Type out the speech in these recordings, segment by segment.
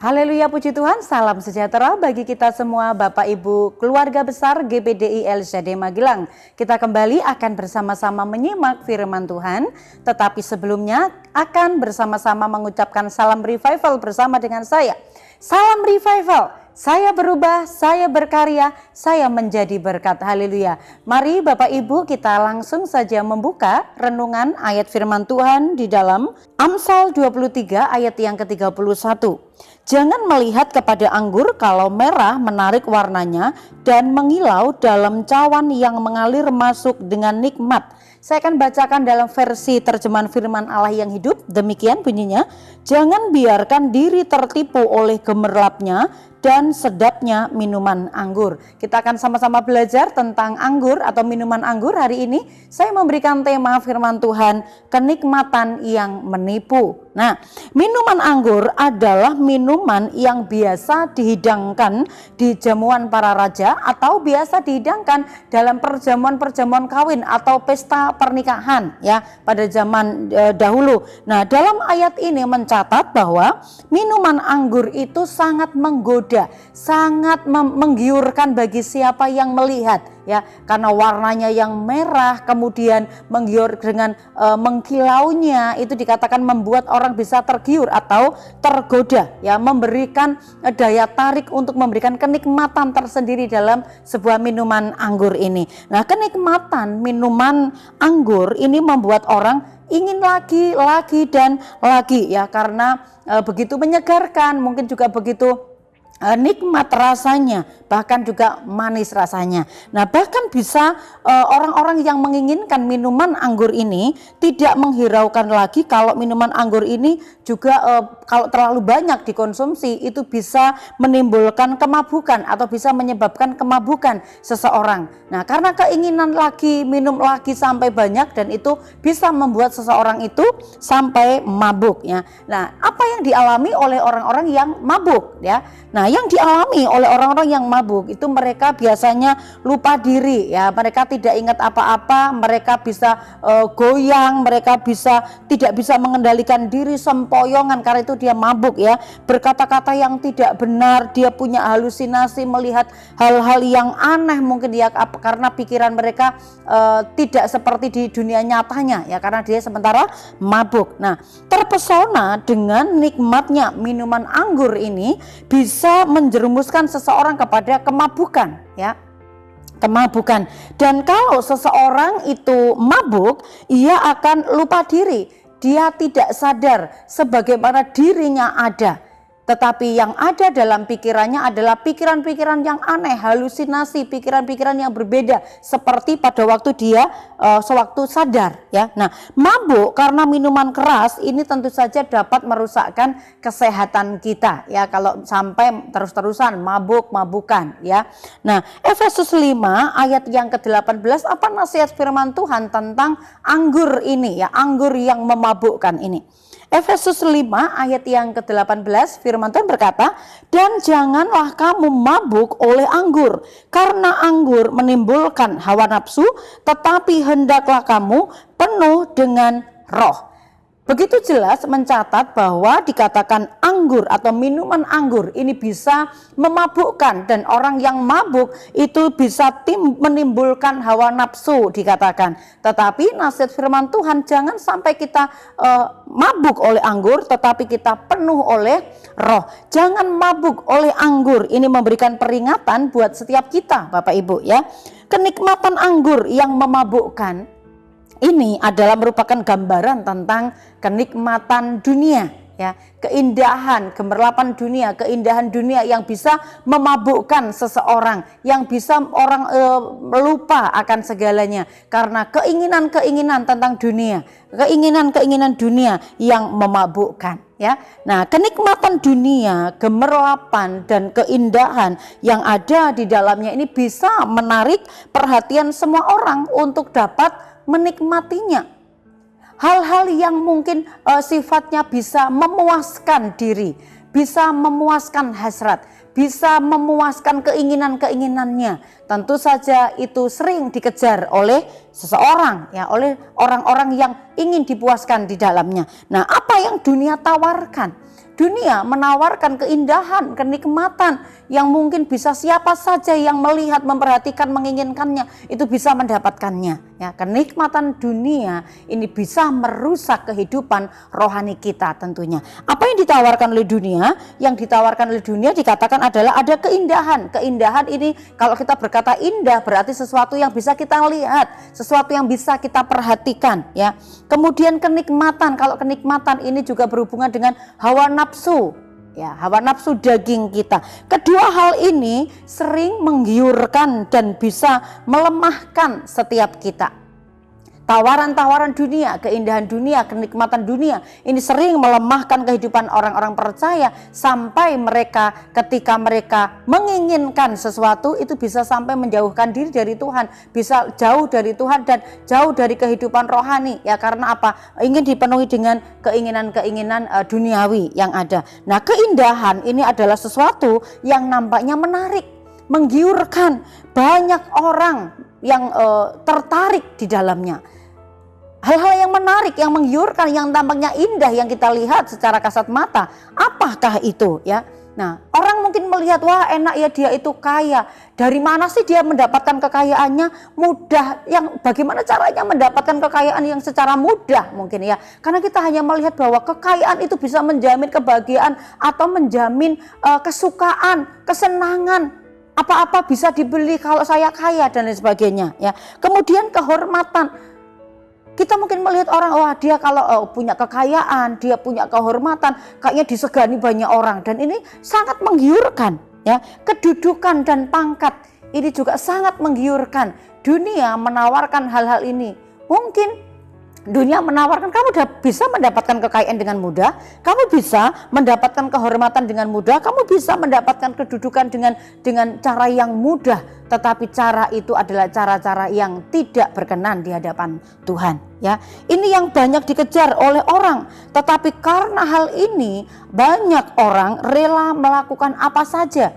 Haleluya, puji Tuhan, salam sejahtera bagi kita semua Bapak Ibu keluarga besar GPDI LCD Magelang. Kita kembali akan bersama-sama menyimak firman Tuhan, tetapi sebelumnya akan bersama-sama mengucapkan salam revival bersama dengan saya. Salam revival, saya berubah, saya berkarya, saya menjadi berkat. Haleluya. Mari Bapak Ibu kita langsung saja membuka renungan ayat firman Tuhan di dalam Amsal 23 ayat yang ke-31. Jangan melihat kepada anggur kalau merah menarik warnanya dan mengilau dalam cawan yang mengalir masuk dengan nikmat. Saya akan bacakan dalam versi terjemahan firman Allah yang hidup. Demikian bunyinya, jangan biarkan diri tertipu oleh gemerlapnya dan sedapnya minuman anggur. Kita akan sama-sama belajar tentang anggur atau minuman anggur hari ini. Saya memberikan tema firman Tuhan, kenikmatan yang menipu. Nah, minuman anggur adalah minuman yang biasa dihidangkan di jamuan para raja atau biasa dihidangkan dalam perjamuan-perjamuan kawin atau pesta pernikahan ya pada zaman dahulu. Nah, dalam ayat ini mencatat bahwa minuman anggur itu sangat menggoda, sangat menggiurkan bagi siapa yang melihat ya, karena warnanya yang merah kemudian menggiur dengan mengkilaunya, itu dikatakan membuat orang bisa tergiur atau tergoda ya, memberikan daya tarik untuk memberikan kenikmatan tersendiri dalam sebuah minuman anggur ini. Nah, kenikmatan minuman anggur ini membuat orang ingin lagi dan lagi ya, karena begitu menyegarkan, mungkin juga begitu nikmat rasanya, bahkan juga manis rasanya. Nah, bahkan bisa orang-orang yang menginginkan minuman anggur ini tidak menghiraukan lagi kalau minuman anggur ini juga kalau terlalu banyak dikonsumsi itu bisa menimbulkan kemabukan atau bisa menyebabkan kemabukan seseorang. Nah, karena keinginan lagi, minum lagi sampai banyak, dan itu bisa membuat seseorang itu sampai mabuk ya. Nah, apa yang dialami oleh orang-orang yang mabuk ya? Nah, yang dialami oleh orang-orang yang mabuk itu mereka biasanya lupa diri ya, mereka tidak ingat apa-apa, mereka bisa goyang, mereka tidak bisa mengendalikan diri, sempoyongan karena itu dia mabuk ya, berkata-kata yang tidak benar, dia punya halusinasi melihat hal-hal yang aneh mungkin dia karena pikiran mereka tidak seperti di dunia nyatanya ya, karena dia sementara mabuk. Nah, terpesona dengan nikmatnya minuman anggur ini bisa menjerumuskan seseorang kepada kemabukan ya, kemabukan. Dan kalau seseorang itu mabuk, ia akan lupa diri, dia tidak sadar sebagaimana dirinya ada, tetapi yang ada dalam pikirannya adalah pikiran-pikiran yang aneh, halusinasi, pikiran-pikiran yang berbeda seperti pada waktu dia sewaktu sadar ya. Nah, mabuk karena minuman keras ini tentu saja dapat merusakkan kesehatan kita ya, kalau sampai terus-terusan mabuk-mabukan ya. Nah, Efesus 5 ayat yang ke-18, apa nasihat firman Tuhan tentang anggur ini ya, anggur yang memabukkan ini. Efesus 5 ayat yang ke-18 firman Tuhan berkata, dan janganlah kamu mabuk oleh anggur, karena anggur menimbulkan hawa nafsu, tetapi hendaklah kamu penuh dengan roh. Begitu jelas mencatat bahwa dikatakan anggur atau minuman anggur ini bisa memabukkan, dan orang yang mabuk itu bisa menimbulkan hawa nafsu dikatakan. Tetapi nasihat firman Tuhan, jangan sampai kita mabuk oleh anggur, tetapi kita penuh oleh roh. Jangan mabuk oleh anggur, ini memberikan peringatan buat setiap kita Bapak Ibu ya. Kenikmatan anggur yang memabukkan ini adalah merupakan gambaran tentang kenikmatan dunia ya, keindahan, gemerlapan dunia, keindahan dunia yang bisa memabukkan seseorang, yang bisa orang lupa akan segalanya karena keinginan-keinginan tentang dunia, keinginan-keinginan dunia yang memabukkan ya. Nah, kenikmatan dunia, gemerlapan dan keindahan yang ada di dalamnya ini bisa menarik perhatian semua orang untuk dapat menikmatinya. Hal-hal yang mungkin sifatnya bisa memuaskan diri, bisa memuaskan hasrat, bisa memuaskan keinginan-keinginannya. Tentu saja itu sering dikejar oleh seseorang, ya, oleh orang-orang yang ingin dipuaskan di dalamnya. Nah, apa yang dunia tawarkan? Dunia menawarkan keindahan, kenikmatan yang mungkin bisa siapa saja yang melihat, memperhatikan, menginginkannya itu bisa mendapatkannya. Ya, kenikmatan dunia ini bisa merusak kehidupan rohani kita tentunya. Apa yang ditawarkan oleh dunia? Yang ditawarkan oleh dunia dikatakan adalah ada keindahan. Keindahan ini kalau kita berkata indah berarti sesuatu yang bisa kita lihat, sesuatu yang bisa kita perhatikan, ya. Kemudian kenikmatan, kalau kenikmatan ini juga berhubungan dengan hawa nafsu, ya, hawa nafsu daging kita. Kedua hal ini sering menggiurkan dan bisa melemahkan setiap kita. Tawaran-tawaran dunia, keindahan dunia, kenikmatan dunia ini sering melemahkan kehidupan orang-orang percaya sampai mereka ketika mereka menginginkan sesuatu itu bisa sampai menjauhkan diri dari Tuhan, bisa jauh dari Tuhan dan jauh dari kehidupan rohani, ya, karena apa? Ingin dipenuhi dengan keinginan-keinginan duniawi yang ada. Nah, keindahan ini adalah sesuatu yang nampaknya menarik, menggiurkan, banyak orang yang tertarik di dalamnya. Hal-hal yang menarik, yang menggiurkan, yang tampaknya indah yang kita lihat secara kasat mata. Apakah itu, ya? Nah, orang mungkin melihat, wah enak ya dia itu kaya. Dari mana sih dia mendapatkan kekayaannya? Mudah. Yang bagaimana caranya mendapatkan kekayaan yang secara mudah mungkin, ya? Karena kita hanya melihat bahwa kekayaan itu bisa menjamin kebahagiaan atau menjamin kesukaan, kesenangan. Apa-apa bisa dibeli kalau saya kaya dan lain sebagainya, ya. Kemudian kehormatan. Kita mungkin melihat orang, wah dia kalau punya kekayaan, dia punya kehormatan, kayaknya disegani banyak orang, dan ini sangat menggiurkan, ya. Kedudukan dan pangkat ini juga sangat menggiurkan. Dunia menawarkan hal-hal ini. Mungkin dunia menawarkan kamu udah bisa mendapatkan kekayaan dengan mudah, kamu bisa mendapatkan kehormatan dengan mudah, kamu bisa mendapatkan kedudukan dengan cara yang mudah, tetapi cara itu adalah cara-cara yang tidak berkenan di hadapan Tuhan, ya. Ini yang banyak dikejar oleh orang, tetapi karena hal ini banyak orang rela melakukan apa saja.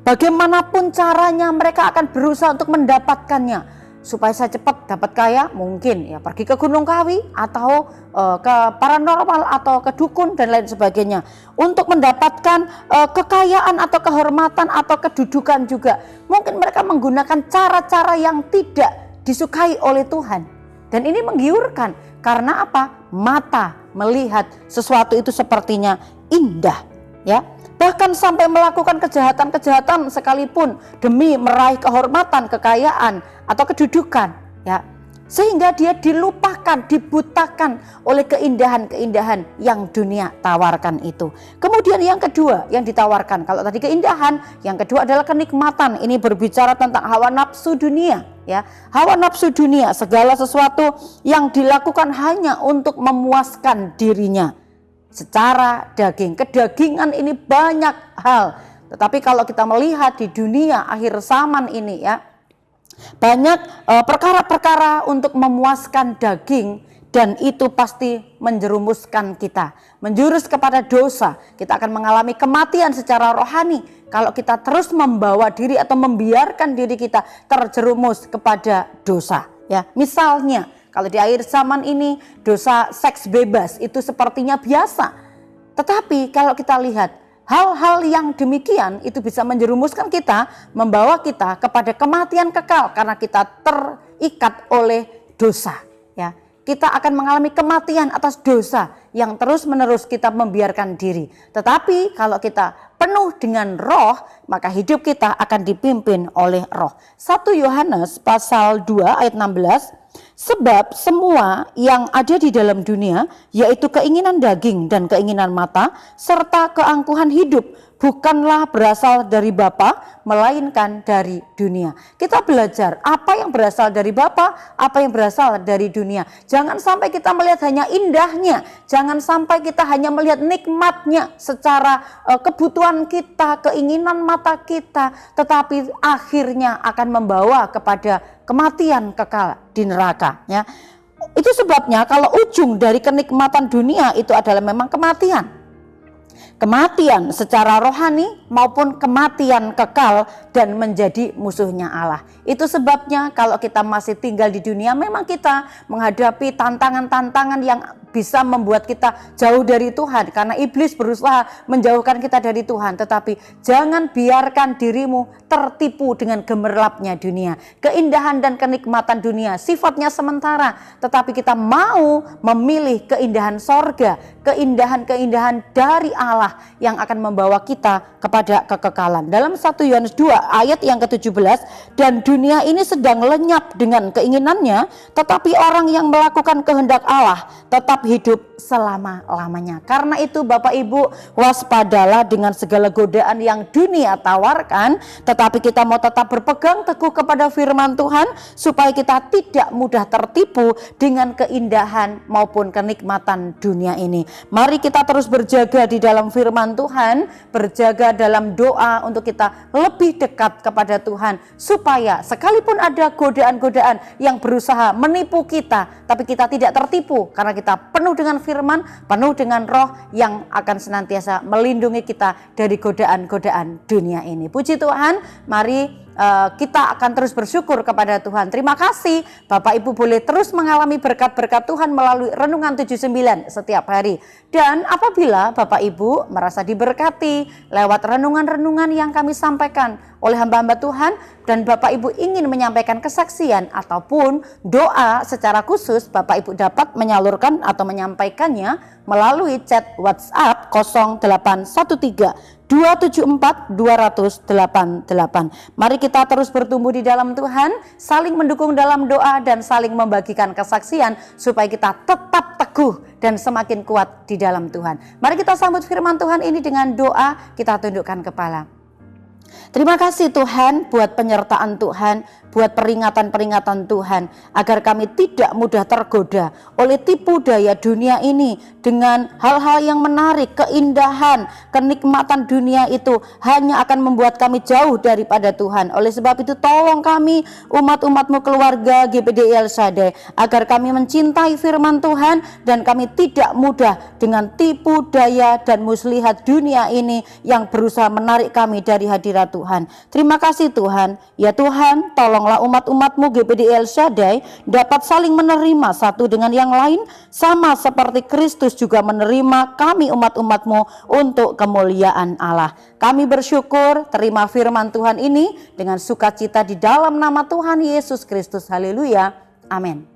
Bagaimanapun caranya mereka akan berusaha untuk mendapatkannya. Supaya saya cepat dapat kaya, mungkin ya pergi ke Gunung Kawi atau ke paranormal atau ke dukun dan lain sebagainya untuk mendapatkan kekayaan atau kehormatan atau kedudukan juga. Mungkin mereka menggunakan cara-cara yang tidak disukai oleh Tuhan, dan ini menggiurkan karena apa? Mata melihat sesuatu itu sepertinya indah, ya. Bahkan sampai melakukan kejahatan-kejahatan sekalipun demi meraih kehormatan, kekayaan atau kedudukan, ya. Sehingga dia dilupakan, dibutakan oleh keindahan-keindahan yang dunia tawarkan itu. Kemudian yang kedua yang ditawarkan, kalau tadi keindahan, yang kedua adalah kenikmatan. Ini berbicara tentang hawa nafsu dunia, ya. Hawa nafsu dunia, segala sesuatu yang dilakukan hanya untuk memuaskan dirinya. Secara daging, kedagingan ini banyak hal. Tetapi kalau kita melihat di dunia akhir zaman ini, ya, banyak perkara-perkara untuk memuaskan daging, dan itu pasti menjerumuskan kita, menjurus kepada dosa. Kita akan mengalami kematian secara rohani kalau kita terus membawa diri atau membiarkan diri kita terjerumus kepada dosa, ya. Misalnya kalau di akhir zaman ini dosa seks bebas itu sepertinya biasa. Tetapi kalau kita lihat hal-hal yang demikian itu bisa menjerumuskan kita, membawa kita kepada kematian kekal karena kita terikat oleh dosa, ya. Kita akan mengalami kematian atas dosa yang terus-menerus kita membiarkan diri. Tetapi kalau kita penuh dengan roh, maka hidup kita akan dipimpin oleh roh. 1 Yohanes pasal 2 ayat 16. Sebab semua yang ada di dalam dunia, yaitu keinginan daging dan keinginan mata, serta keangkuhan hidup, bukanlah berasal dari Bapa, melainkan dari dunia. Kita belajar apa yang berasal dari Bapa, apa yang berasal dari dunia. Jangan sampai kita melihat hanya indahnya, jangan sampai kita hanya melihat nikmatnya secara kebutuhan kita, keinginan mata kita, tetapi akhirnya akan membawa kepada kematian kekal di neraka, ya. Itu sebabnya kalau ujung dari kenikmatan dunia itu adalah memang kematian. kematian secara rohani maupun kematian kekal dan menjadi musuhnya Allah. Itu sebabnya kalau kita masih tinggal di dunia, memang kita menghadapi tantangan-tantangan yang bisa membuat kita jauh dari Tuhan, karena iblis berusaha menjauhkan kita dari Tuhan. Tetapi jangan biarkan dirimu tertipu dengan gemerlapnya dunia. Keindahan dan kenikmatan dunia sifatnya sementara, tetapi kita mau memilih keindahan sorga, keindahan-keindahan dari Allah yang akan membawa kita kepada kekekalan. Dalam 1 Yohanes 2 ayat yang ke-17, dan dunia ini sedang lenyap dengan keinginannya, tetapi orang yang melakukan kehendak Allah tetap hidup selama-lamanya. Karena itu Bapak Ibu, waspadalah dengan segala godaan yang dunia tawarkan, tetapi kita mau tetap berpegang teguh kepada firman Tuhan supaya kita tidak mudah tertipu dengan keindahan maupun kenikmatan dunia ini. Mari kita terus berjaga di dalam firman Tuhan, berjaga dalam doa untuk kita lebih dekat kepada Tuhan, supaya sekalipun ada godaan-godaan yang berusaha menipu kita, tapi kita tidak tertipu karena kita penuh dengan firman, penuh dengan roh yang akan senantiasa melindungi kita dari godaan-godaan dunia ini. Puji Tuhan, mari kita akan terus bersyukur kepada Tuhan. Terima kasih Bapak Ibu boleh terus mengalami berkat-berkat Tuhan melalui Renungan 79 setiap hari. Dan apabila Bapak Ibu merasa diberkati lewat renungan-renungan yang kami sampaikan oleh hamba-hamba Tuhan, dan Bapak Ibu ingin menyampaikan kesaksian ataupun doa secara khusus, Bapak Ibu dapat menyalurkan atau menyampaikannya melalui chat WhatsApp 0813 274 288. Mari kita terus bertumbuh di dalam Tuhan, saling mendukung dalam doa dan saling membagikan kesaksian supaya kita tetap teguh dan semakin kuat di dalam Tuhan. Mari kita sambut firman Tuhan ini dengan doa, kita tundukkan kepala. Terima kasih Tuhan buat penyertaan Tuhan, buat peringatan-peringatan Tuhan, agar kami tidak mudah tergoda oleh tipu daya dunia ini dengan hal-hal yang menarik. Keindahan, kenikmatan dunia itu hanya akan membuat kami jauh daripada Tuhan. Oleh sebab itu tolong kami, umat-umat-Mu keluarga GPDI El Shaddai, agar kami mencintai firman Tuhan dan kami tidak mudah dengan tipu daya dan muslihat dunia ini yang berusaha menarik kami dari hadirat Tuhan. Terima kasih Tuhan. Ya Tuhan, tolonglah umat-umat-Mu GPDI El Shaddai dapat saling menerima satu dengan yang lain, sama seperti Kristus juga menerima kami umat-umat-Mu untuk kemuliaan Allah. Kami bersyukur terima firman Tuhan ini dengan sukacita di dalam nama Tuhan Yesus Kristus. Haleluya. Amin.